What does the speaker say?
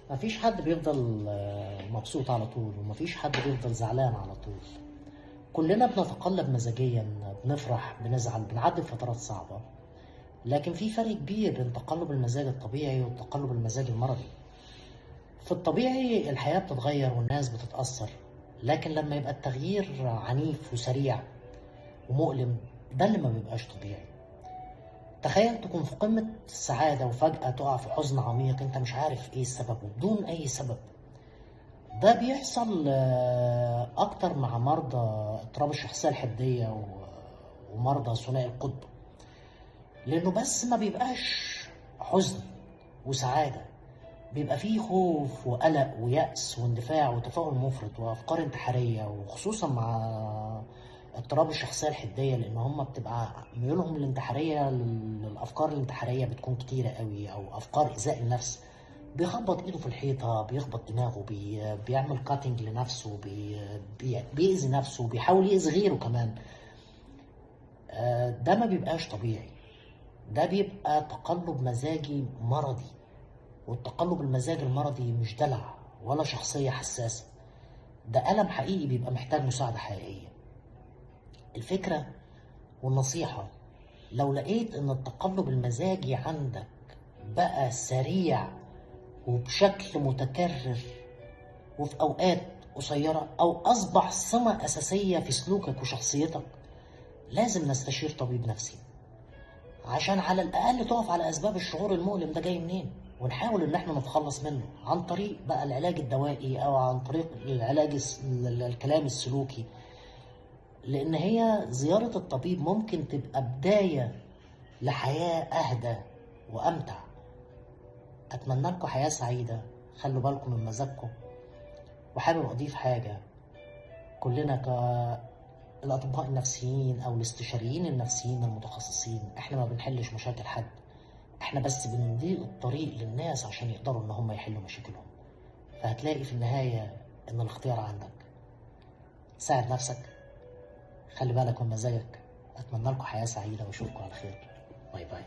مفيش حد بيفضل مبسوط على طول، ومفيش حد بيفضل زعلان على طول. كلنا بنتقلب مزاجيا، بنفرح، بنزعل، بنعدي بفترات صعبة. لكن في فرق كبير بين تقلب المزاج الطبيعي وتقلب المزاج المرضي. في الطبيعي الحياة بتتغير والناس بتتأثر، لكن لما يبقى التغيير عنيف وسريع ومؤلم، ده اللي ما بيبقاش طبيعي. تخيل تكون في قمة السعادة وفجأة تقع في حزن عميق انت مش عارف ايه السبب وبدون اي سبب. ده بيحصل اكتر مع مرضى اضطراب الشخصية الحدية ومرضى ثنائي القطب، لانه بس ما بيبقاش حزن وسعادة، بيبقى فيه خوف وقلق ويأس واندفاع وتفاؤل مفرط وافكار انتحارية، وخصوصا مع اضطراب الشخصية الحدية، لان هم بتبقى ميولهم الانتحارية للافكار الانتحارية بتكون كتيرة قوي، او افكار ايذاء النفس. بيخبط ايده في الحيطة، بيخبط دماغه، بيعمل كاتنج لنفسه، بيأذي نفسه، بيحاول يأذي غيره كمان. ده ما بيبقاش طبيعي، ده بيبقى تقلب مزاجي مرضي. والتقلب المزاجي المرضي مش دلع ولا شخصية حساسة، ده ألم حقيقي بيبقى محتاج مساعدة حقيقية. الفكرة والنصيحة، لو لقيت ان التقلب المزاجي عندك بقى سريع وبشكل متكرر وفي اوقات قصيرة، او اصبح سمة اساسية في سلوكك وشخصيتك، لازم نستشير طبيب نفسي عشان على الاقل تقف على اسباب الشعور المؤلم ده جاي منين، ونحاول ان احنا نتخلص منه عن طريق بقى العلاج الدوائي او عن طريق العلاج الكلام السلوكي. لان هي زيارة الطبيب ممكن تبقى بداية لحياة اهدى وامتع. اتمنى لكم حياة سعيدة، خلوا بالكم من مزاجكم. وحابب اضيف حاجة، كلنا كالاطباء النفسيين او الاستشاريين النفسيين المتخصصين احنا ما بنحلش مشاكل حد، احنا بس بنضيق الطريق للناس عشان يقدروا ان هم يحلوا مشاكلهم. فهتلاقي في النهاية ان الاختيار عندك. ساعد نفسك، خلي بالك من مزاجك. اتمنى لكم حياة سعيدة واشوفكم على خير. باي باي.